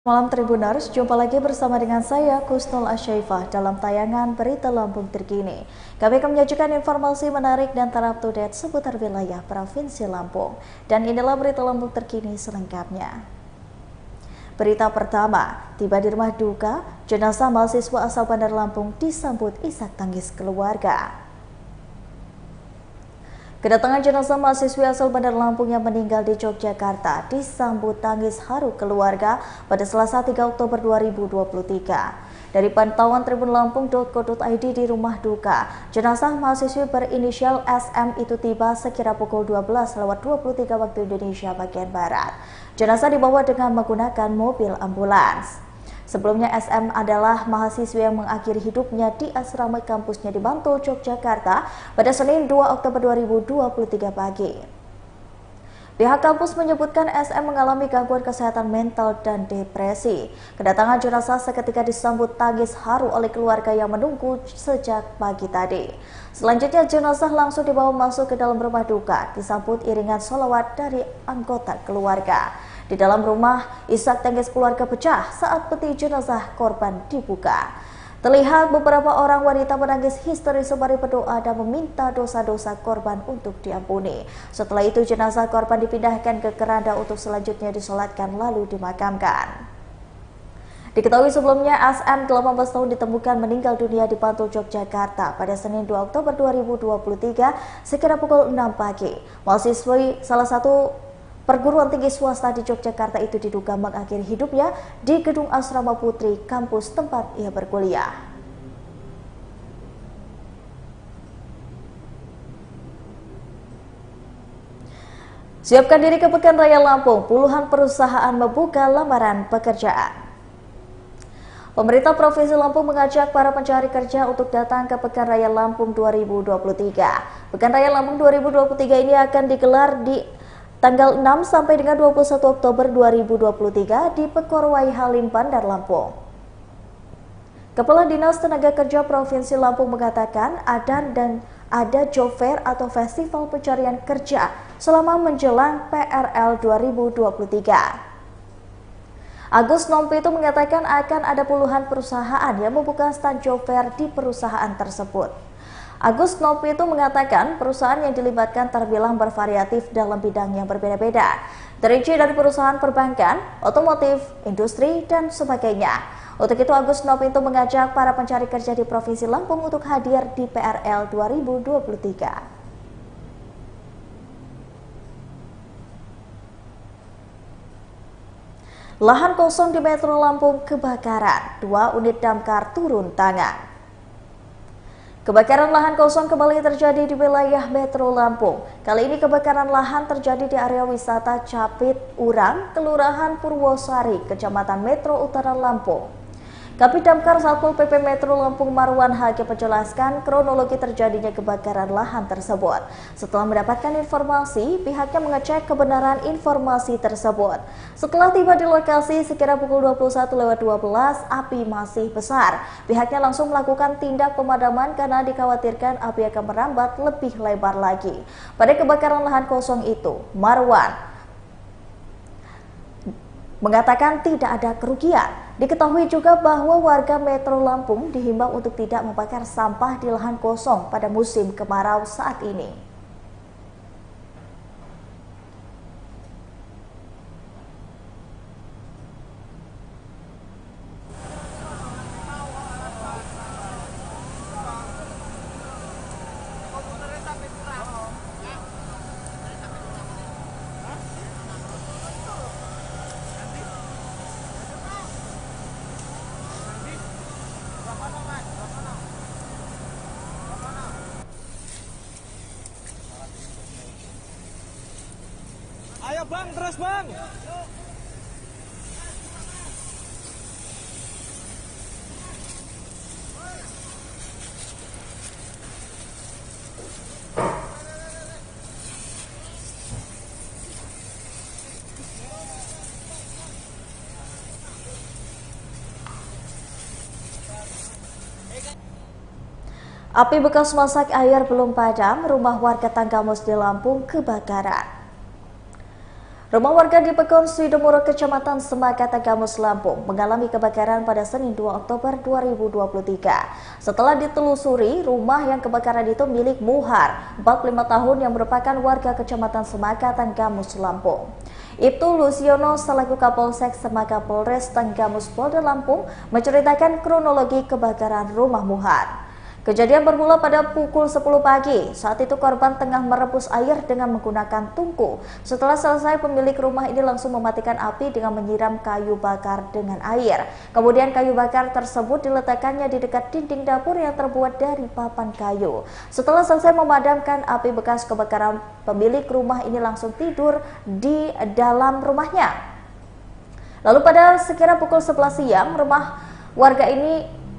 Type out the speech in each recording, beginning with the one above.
Malam Tribuners, jumpa lagi bersama dengan saya Kusnul Asyaifah dalam tayangan Berita Lampung Terkini. Kami akan menyajikan informasi menarik dan terupdate seputar wilayah Provinsi Lampung. Dan inilah Berita Lampung Terkini selengkapnya. Berita pertama, tiba di rumah duka, jenazah mahasiswa asal Bandar Lampung disambut isak tangis keluarga. Kedatangan jenazah mahasiswi asal Bandar Lampung yang meninggal di Yogyakarta disambut tangis haru keluarga pada Selasa 3 Oktober 2023. Dari pantauan tribunlampung.co.id di rumah duka, jenazah mahasiswi berinisial SM itu tiba sekira pukul 12:23 waktu Indonesia bagian Barat. Jenazah dibawa dengan menggunakan mobil ambulans. Sebelumnya SM adalah mahasiswa yang mengakhiri hidupnya di asrama kampusnya di Bantul, Yogyakarta pada Senin 2 Oktober 2023 pagi. Pihak kampus menyebutkan SM mengalami gangguan kesehatan mental dan depresi. Kedatangan jenazah seketika disambut tangis haru oleh keluarga yang menunggu sejak pagi tadi. Selanjutnya jenazah langsung dibawa masuk ke dalam rumah duka, disambut iringan sholawat dari anggota keluarga. Di dalam rumah, isak tangis keluarga pecah saat peti jenazah korban dibuka. Terlihat beberapa orang wanita menangis histeris sembari berdoa dan meminta dosa-dosa korban untuk diampuni. Setelah itu jenazah korban dipindahkan ke keranda untuk selanjutnya disolatkan lalu dimakamkan. Diketahui sebelumnya SM 18 tahun ditemukan meninggal dunia di Bantul, Yogyakarta pada Senin 2 Oktober 2023 sekira pukul 6 pagi. Mahasiswi salah satu perguruan tinggi swasta di Yogyakarta itu diduga mengakhiri hidupnya di gedung Asrama Putri, kampus tempat ia berkuliah. Siapkan diri ke Pekan Raya Lampung, puluhan perusahaan membuka lamaran pekerjaan. Pemerintah Provinsi Lampung mengajak para pencari kerja untuk datang ke Pekan Raya Lampung 2023. Pekan Raya Lampung 2023 ini akan digelar di tanggal 6 sampai dengan 21 Oktober 2023 di Pekorwai Halim, Bandar Lampung. Kepala Dinas Tenaga Kerja Provinsi Lampung mengatakan ada job fair atau festival pencarian kerja selama menjelang PRL 2023. Agus Nompi itu mengatakan akan ada puluhan perusahaan yang membuka stand job fair di perusahaan tersebut. Agus Nompi itu mengatakan perusahaan yang dilibatkan terbilang bervariatif dalam bidang yang berbeda-beda, terinci dari perusahaan perbankan, otomotif, industri, dan sebagainya. Untuk itu Agus Nompi itu mengajak para pencari kerja di Provinsi Lampung untuk hadir di PRL 2023. Lahan kosong di Metro Lampung kebakaran, 2 unit damkar turun tangan. Kebakaran lahan kosong kembali terjadi di wilayah Metro Lampung. Kali ini kebakaran lahan terjadi di area wisata Capit Urang, Kelurahan Purwosari, Kecamatan Metro Utara Lampung. Kabid Damkar Satpol PP Metro Lampung Marwan Hage menjelaskan kronologi terjadinya kebakaran lahan tersebut. Setelah mendapatkan informasi, pihaknya mengecek kebenaran informasi tersebut. Setelah tiba di lokasi sekira pukul 21:12, api masih besar. Pihaknya langsung melakukan tindak pemadaman karena dikhawatirkan api akan merambat lebih lebar lagi. Pada kebakaran lahan kosong itu, Marwan mengatakan tidak ada kerugian. Diketahui juga bahwa warga Metro Lampung dihimbau untuk tidak membakar sampah di lahan kosong pada musim kemarau saat ini. Ayo bang, terus bang. Api bekas masak air belum padam, rumah warga Tanggamus di Lampung kebakaran. Rumah warga di Pekon Sidomoro, Kecamatan Semakata, Gamus, Lampung mengalami kebakaran pada Senin 2 Oktober 2023. Setelah ditelusuri, rumah yang kebakaran itu milik Muhar, 45 tahun yang merupakan warga Kecamatan Semakata, Gamus, Lampung. Ibtu Lusiono selaku Kapolsek Semaka Polres Tanggamus Polda Lampung menceritakan kronologi kebakaran rumah Muhar. Kejadian bermula pada pukul 10 pagi. Saat itu korban tengah merebus air dengan menggunakan tungku. Setelah selesai, pemilik rumah ini langsung mematikan api dengan menyiram kayu bakar dengan air. Kemudian kayu bakar tersebut diletakkannya di dekat dinding dapur yang terbuat dari papan kayu. Setelah selesai memadamkan api bekas kebakaran, pemilik rumah ini langsung tidur di dalam rumahnya. Lalu pada sekira pukul 11 siang,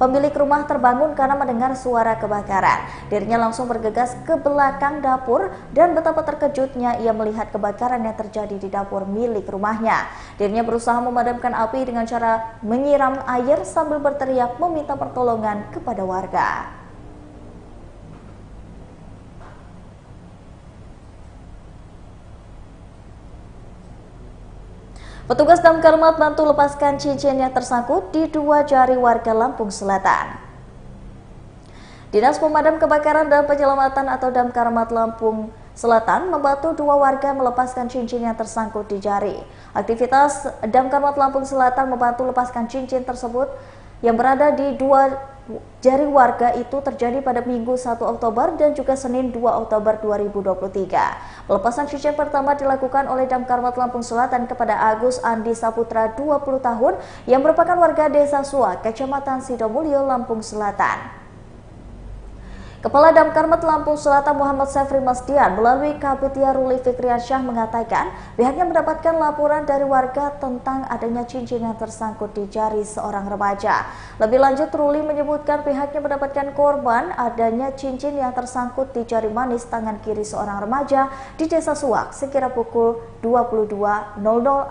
pemilik rumah terbangun karena mendengar suara kebakaran. Dirinya langsung bergegas ke belakang dapur dan betapa terkejutnya ia melihat kebakaran yang terjadi di dapur milik rumahnya. Dirinya berusaha memadamkan api dengan cara menyiram air sambil berteriak meminta pertolongan kepada warga. Petugas damkar bantu lepaskan cincin yang tersangkut di dua jari warga Lampung Selatan. Dinas Pemadam Kebakaran dan Penyelamatan atau Damkar Lampung Selatan membantu dua warga melepaskan cincin yang tersangkut di jari. Aktivitas Damkar Lampung Selatan membantu lepaskan cincin tersebut yang berada di dua jari warga itu terjadi pada Minggu 1 Oktober dan juga Senin 2 Oktober 2023. Pelepasan cincin pertama dilakukan oleh Damkar Lampung Selatan kepada Agus Andi Saputra 20 tahun yang merupakan warga Desa Suak, Kecamatan Sidomulyo, Lampung Selatan. Kepala Damkar Lampung Selatan Muhammad Sefri Masdian melalui Kabutya Ruli Fikriansyah mengatakan pihaknya mendapatkan laporan dari warga tentang adanya cincin yang tersangkut di jari seorang remaja. Lebih lanjut, Ruli menyebutkan pihaknya mendapatkan korban adanya cincin yang tersangkut di jari manis tangan kiri seorang remaja di Desa Suak sekira pukul 22.00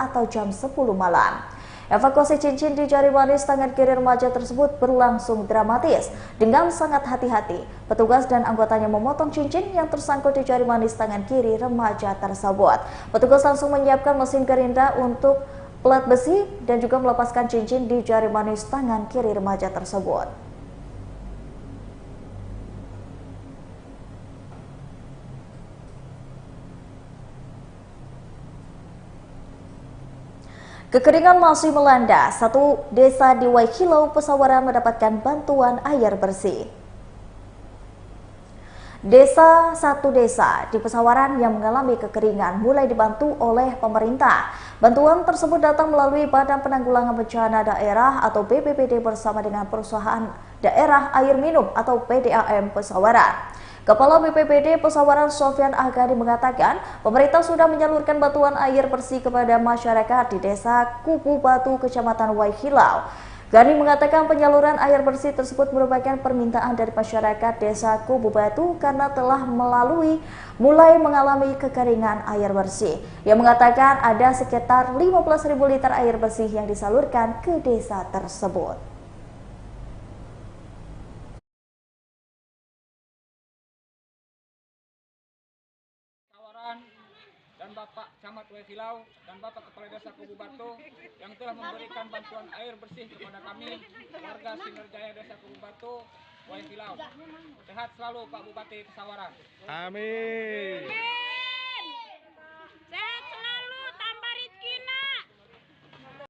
atau jam 10 malam. Evakuasi cincin di jari manis tangan kiri remaja tersebut berlangsung dramatis. Dengan sangat hati-hati, petugas dan anggotanya memotong cincin yang tersangkut di jari manis tangan kiri remaja tersebut. Petugas langsung menyiapkan mesin gerinda untuk pelat besi dan juga melepaskan cincin di jari manis tangan kiri remaja tersebut. Kekeringan masih melanda. Satu desa di Waikilau, Pesawaran mendapatkan bantuan air bersih. Satu desa di Pesawaran yang mengalami kekeringan mulai dibantu oleh pemerintah. Bantuan tersebut datang melalui Badan Penanggulangan Bencana Daerah atau BPBD bersama dengan Perusahaan Daerah Air Minum atau PDAM Pesawaran. Kepala BPBD Pesawaran Sofyan Agadi mengatakan pemerintah sudah menyalurkan bantuan air bersih kepada masyarakat di Desa Kubu Batu, Kecamatan Waikilau. Gani mengatakan penyaluran air bersih tersebut merupakan permintaan dari masyarakat Desa Kubu Batu karena telah mulai mengalami kekeringan air bersih. Ia mengatakan ada sekitar 15.000 liter air bersih yang disalurkan ke desa tersebut. Dan Bapak Camat Waikilau dan Bapak Kepala Desa Kubu Batu yang telah memberikan bantuan air bersih kepada kami warga Sinerjaya Desa Kubu Batu Waikilau. Sehat selalu Pak Bupati Pesawaran. Amin. Sehat selalu, tambah rezekina.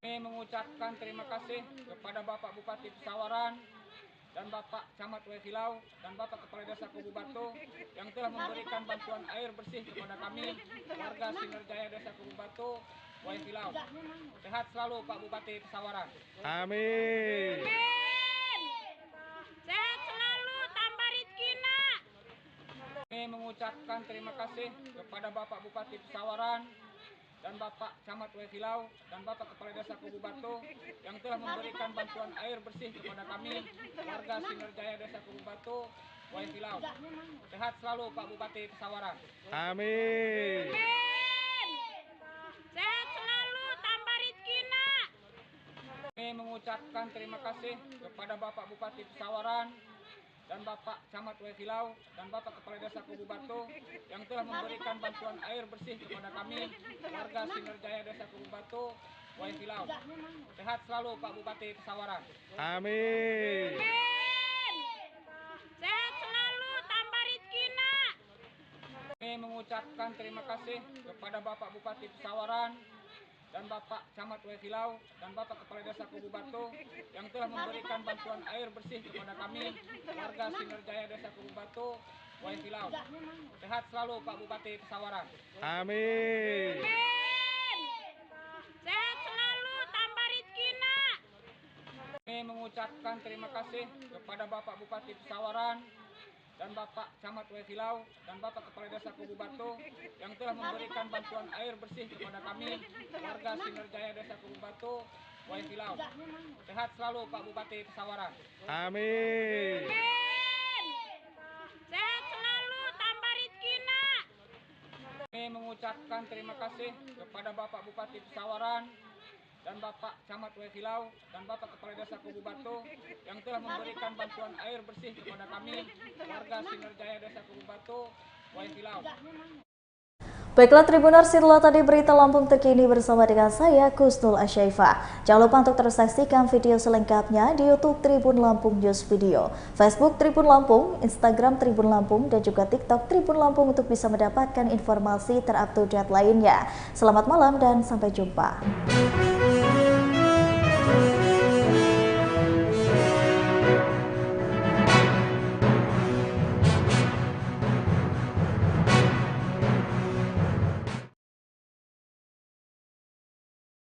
Kami mengucapkan terima kasih kepada Bapak Bupati Pesawaran dan Bapak Camat Waikilau dan Bapak Kepala Desa Kubu Batu yang telah memberikan bantuan air bersih kepada kami warga Sinerjaya Desa Kubu Batu Waikilau. Sehat selalu Pak Bupati Pesawaran. Amin. Sehat selalu, tambah rezekina. Kami mengucapkan terima kasih kepada Bapak Bupati Pesawaran dan Bapak Camat Waikilau dan Bapak Kepala Desa Kubu Batu yang telah memberikan bantuan air bersih kepada kami warga Sinerjaya Desa Kubu Batu Waikilau. Sehat selalu Pak Bupati Pesawaran. Amin. Sehat selalu, tambah rezekina. Kami mengucapkan terima kasih kepada Bapak Bupati Pesawaran dan Bapak Camat Wesilau dan Bapak Kepala Desa Kubu Batu yang telah memberikan bantuan air bersih kepada kami warga Sinarjaya Desa Kubu Batu, Wesilau. Sehat selalu Pak Bupati Pesawaran. Amin. Sehat selalu, tambah rezeki nak. Kami mengucapkan terima kasih kepada Bapak Bupati Pesawaran dan Bapak Camat Wesilau dan Bapak Kepala Desa Kubu Batu yang telah memberikan bantuan air bersih kepada kami warga Sinarjaya Desa Kubu Batu, Wesilau. Sehat selalu Pak Bupati Pesawaran. Amin. Sehat selalu, tambah rezeki nak. Kami mengucapkan terima kasih kepada Bapak Bupati Pesawaran dan Bapak Camat Wesilau dan Bapak Kepala Desa Kubu Batu yang telah memberikan bantuan air bersih kepada kami warga Sinarjaya Desa Kubu Batu, Wesilau. Sehat selalu Pak Bupati Pesawaran. Amin. Sehat selalu, tambah rezeki nak. Kami mengucapkan terima kasih kepada Bapak Bupati Pesawaran dan Bapak Camat Wesilau dan Bapak Kepala Desa Kubu Batu yang telah memberikan bantuan air bersih kepada kami warga Sinarjaya Desa Kubu Batu, Wesilau. Baiklah Tribuners, itulah tadi berita Lampung terkini bersama dengan saya Kusnul Asyaifah. Jangan lupa untuk terus saksikan video selengkapnya di YouTube Tribun Lampung News Video, Facebook Tribun Lampung, Instagram Tribun Lampung, dan juga TikTok Tribun Lampung untuk bisa mendapatkan informasi terupdate lainnya. Selamat malam dan sampai jumpa.